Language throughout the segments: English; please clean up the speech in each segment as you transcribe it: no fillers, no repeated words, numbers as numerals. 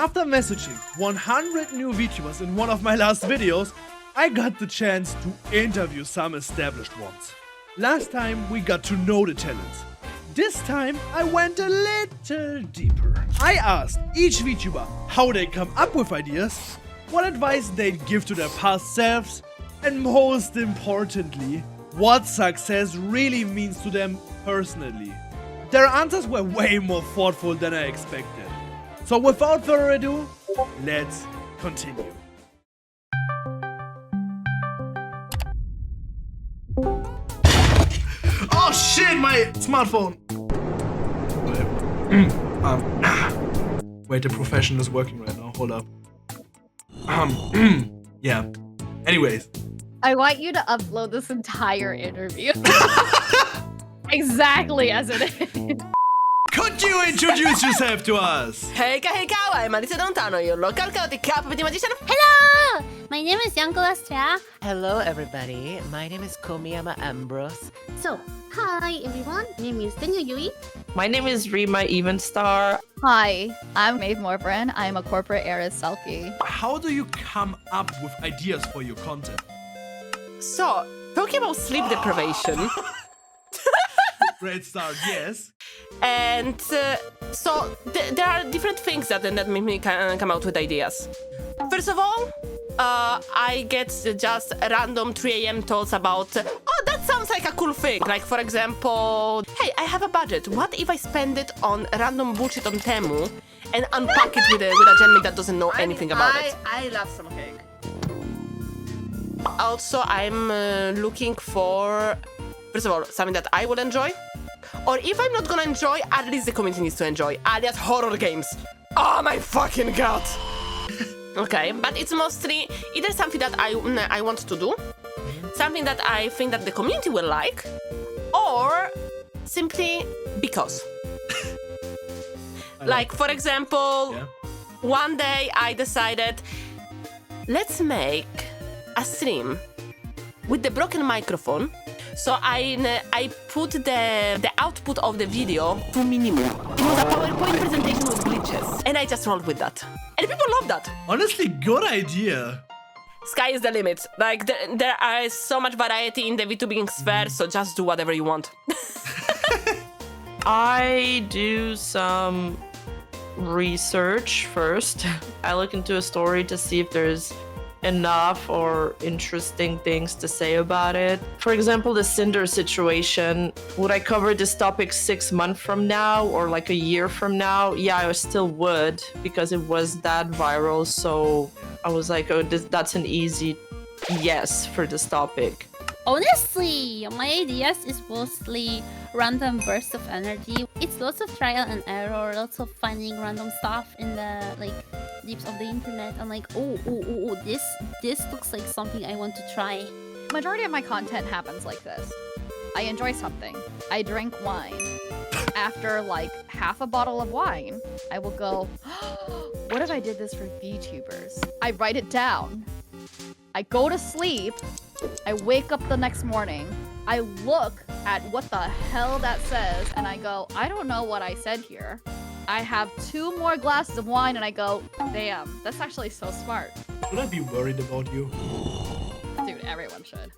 After messaging 100 new VTubers in one of my last videos, I got the chance to interview some established ones. Last time we got to know the talents. This time I went a little deeper. I asked each VTuber how they come up with ideas, what advice they'd give to their past selves, and most importantly, what success really means to them personally. Their answers were way more thoughtful than I expected. So without further ado, let's continue. Oh shit, my smartphone! Wait, the profession is working right now, hold up. Yeah. Anyways. I want you to upload this entire interview. Exactly as it is. Could you introduce yourself to us? Hejka, hejka, Malice Dontano, your local chaotic capability magician. Hello! My name is Yanko Lastra. Hello, everybody. My name is Komiyama Ambrose. So, hi everyone. My name is Daniel Yui. My name is Rima Evenstar. Hi, I'm Maeve Morbrand. I'm a corporate heiress Selkie. How do you come up with ideas for your content? So, talking about sleep deprivation. Great start, yes. And so there are different things that make me come out with ideas. First of all, I get just random 3 AM thoughts about, oh, that sounds like a cool thing. Like, for example, hey, I have a budget. What if I spend it on random bullshit on Temu and unpack it with a Gen that doesn't know anything about it? I love some cake. Also, I'm looking for, first of all, something that I will enjoy. Or if I'm not gonna enjoy, at least the community needs to enjoy. Alias horror games. Oh my fucking god! Okay, but it's mostly either something that I want to do, something that I think that the community will like, or simply because. Like, for example, one day I decided, let's make a stream with the broken microphone. So I put the output of the video to minimum. It was a PowerPoint presentation with glitches. And I just rolled with that. And people love that. Honestly, good idea. Sky is the limit. Like, there is so much variety in the VTubing sphere, so just do whatever you want. I do some research first. I look into a story to see if there's enough or interesting things to say about it. For example, the Cinder situation. Would I cover this topic 6 months from now or like a year from now? Yeah, I still would, because it was that viral. So I was like, oh, that's an easy yes for this topic. Honestly, my ideas is mostly random bursts of energy. It's lots of trial and error, lots of finding random stuff in the deeps of the internet. I'm like, oh, this looks like something I want to try. Majority of my content happens like this. I enjoy something. I drink wine. After like half a bottle of wine, I will go, oh, what if I did this for VTubers? I write it down. I go to sleep. I wake up the next morning. I look at what the hell that says and I go, I don't know what I said here. I have 2 more glasses of wine and I go, damn, that's actually so smart. Should I be worried about you? Dude, everyone should.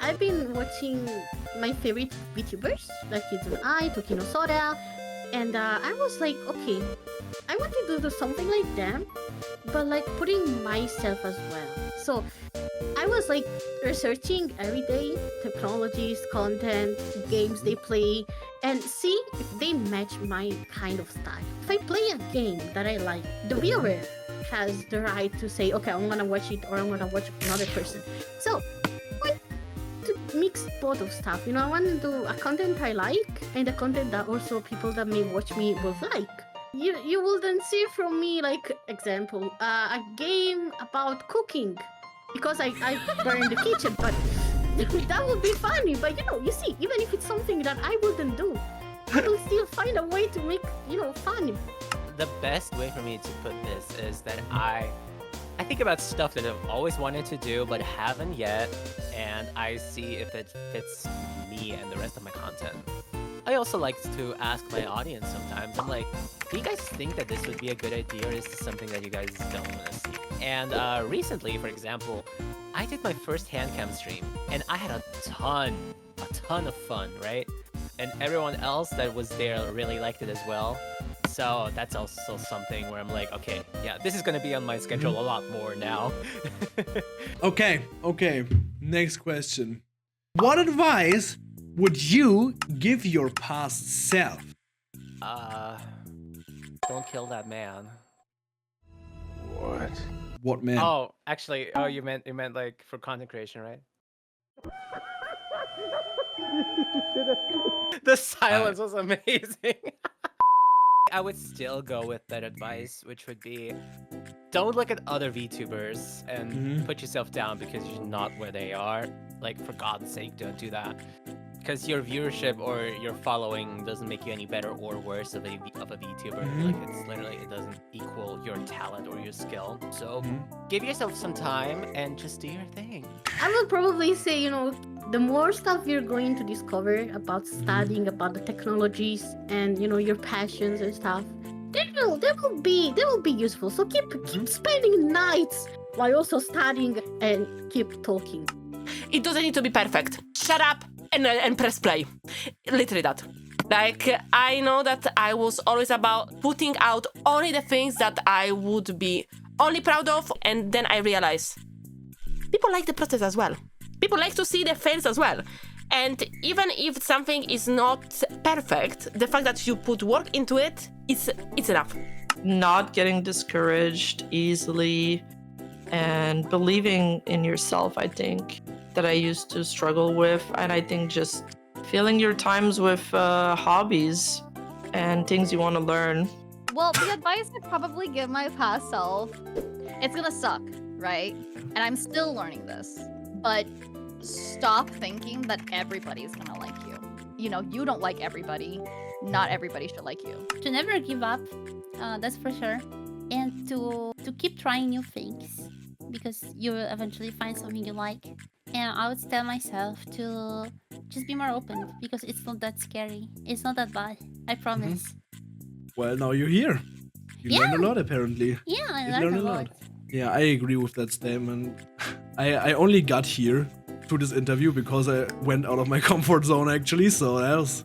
I've been watching my favorite VTubers, like Kids and I, Tokino Soda, and I was like, okay, I want to do something like them, but like putting myself as well. So I was like researching every day technologies, content, games they play, and see if they match my kind of style. If I play a game that I like, the viewer has the right to say, okay, I'm gonna watch it or I'm gonna watch another person. So I want to mix both of stuff. You know, I want to do a content I like and the content that also people that may watch me will like. You will then see from me, like, example, a game about cooking. Because I burn the kitchen, but that would be funny. But you see, even if it's something that I wouldn't do, I will still find a way to make, funny. The best way for me to put this is that I think about stuff that I've always wanted to do but haven't yet, and I see if it fits me and the rest of my content. I also like to ask my audience sometimes. I'm like, do you guys think that this would be a good idea, or is this something that you guys don't want to see? And recently, for example, I did my first handcam stream, and I had a ton of fun, right? And everyone else that was there really liked it as well. So that's also something where I'm like, okay, yeah, this is gonna be on my schedule a lot more now. Okay. Next question. What advice would you give your past self? Don't kill that man. What man? Oh, actually, you meant like for content creation, right? The silence was amazing. I would still go with that advice, which would be, don't look at other VTubers and put yourself down because you're not where they are. Like, for God's sake, don't do that. Because your viewership or your following doesn't make you any better or worse of a VTuber. Like, it's literally, it doesn't equal your talent or your skill. So give yourself some time and just do your thing. I would probably say, you know, the more stuff you're going to discover about studying, about the technologies and, you know, your passions and stuff, they will be useful. So keep spending nights while also studying and keep talking. It doesn't need to be perfect. Shut up and press play. Literally that. Like, I know that I was always about putting out only the things that I would be only proud of, and then I realized people like the process as well. People like to see the fails as well. And even if something is not perfect, the fact that you put work into it, it's enough. Not getting discouraged easily and believing in yourself, I think, that I used to struggle with. And I think just filling your times with hobbies and things you want to learn. Well, the advice I'd probably give my past self, it's gonna suck, right? And I'm still learning this. But stop thinking that everybody's gonna like you. You know, you don't like everybody. Not everybody should like you. To never give up, that's for sure. And to keep trying new things, because you will eventually find something you like. And I would tell myself to just be more open, because it's not that scary. It's not that bad. I promise. Well, now you're here. You learned a lot, apparently. Yeah, I You learned a lot. Yeah, I agree with that statement. I only got here to this interview because I went out of my comfort zone, actually. So that was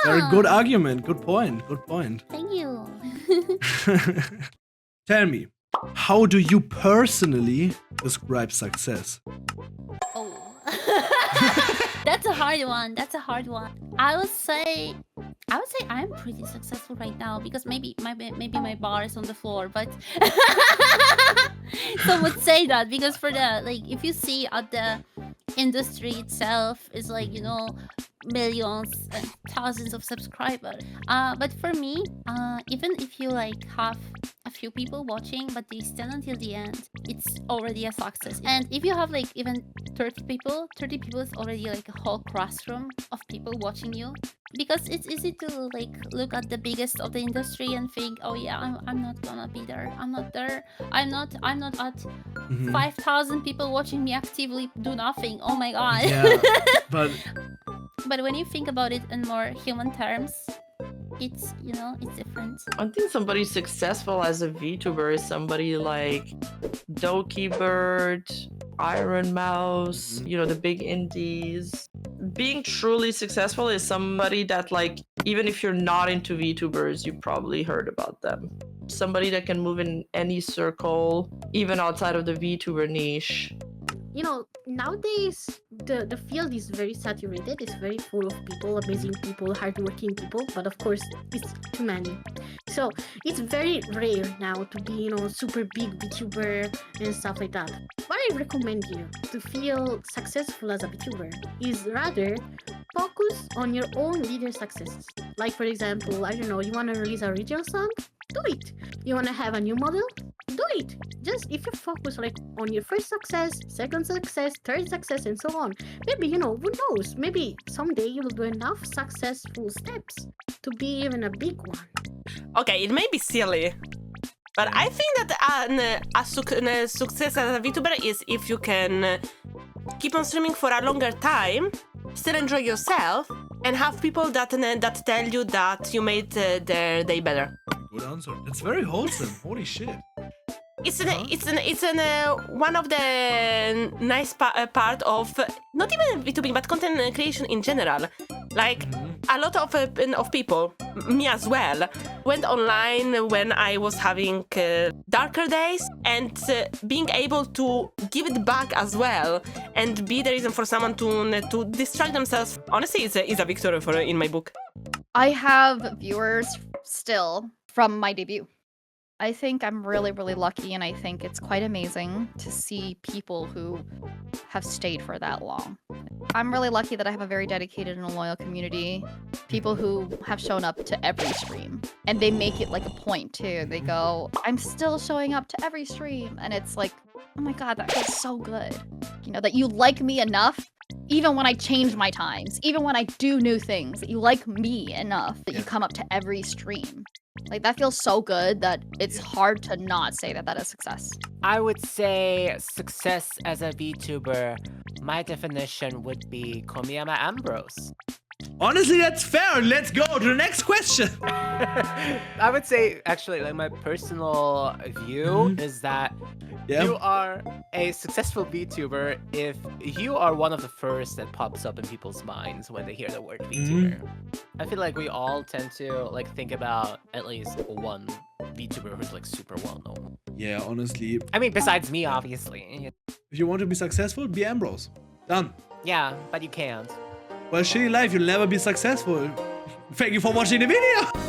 very good argument. Good point. Thank you. Tell me, how do you personally describe success? Oh. That's a hard one. I would say I'm pretty successful right now, because maybe my bar is on the floor, but some would say that, because for the, like, if you see at the industry itself is like, you know, millions and thousands of subscribers. But for me, even if you like have a few people watching but they stand until the end, it's already a success. And if you have like even 30 people is already like a whole classroom of people watching you. Because it's easy to like look at the biggest of the industry and think, oh yeah, I'm not gonna be there. I'm not there. I'm not at 5,000 people watching me actively do nothing. Oh my god. Yeah, but when you think about it in more human terms, it's, you know, it's different. I think somebody successful as a VTuber is somebody like Dokibird, Iron Mouse, you know, the big indies. Being truly successful is somebody that, like, even if you're not into VTubers, you probably heard about them. Somebody that can move in any circle, even outside of the VTuber niche. You know, nowadays the field is very saturated. It's very full of people, amazing people, hardworking people, but of course it's too many. So it's very rare now to be, you know, super big VTuber and stuff like that. What I recommend you to feel successful as a VTuber is rather focus on your own little successes. Like, for example, I don't know, you want to release a original song? Do it. You want to have a new model? Do it. Just if you focus like on your first success, second success, third success, and so on, maybe, you know, who knows, maybe someday you will do enough successful steps to be even a big one. Okay, it may be silly, but I think that a success as a VTuber is if you can keep on streaming for a longer time, still enjoy yourself, and have people that tell you that you made their day better. Good answer. That's very wholesome. Holy shit. It's one of the nice part of not even VTubing but content creation in general. Like a lot of people, me as well, went online when I was having darker days, and being able to give it back as well and be the reason for someone to distract themselves. Honestly, is a victory in my book. I have viewers still from my debut. I think I'm really, really lucky, and I think it's quite amazing to see people who have stayed for that long. I'm really lucky that I have a very dedicated and loyal community. People who have shown up to every stream, and they make it like a point too. They go, I'm still showing up to every stream, and it's like, oh my god, that feels so good. You know, that you like me enough, even when I change my times, even when I do new things, that you like me enough that you come up to every stream. Like, that feels so good that it's hard to not say that that is success. I would say success as a VTuber, my definition would be Komiyama Ambrose. Honestly, that's fair. Let's go to the next question. I would say, actually, like my personal view is that you are a successful VTuber if you are one of the first that pops up in people's minds when they hear the word VTuber. I feel like we all tend to like think about at least one VTuber who's like super well known. Yeah, honestly. I mean, besides me, obviously. If you want to be successful, be Ambrose. Done. Yeah, but you can't. Well, shitty life, you'll never be successful. Thank you for watching the video.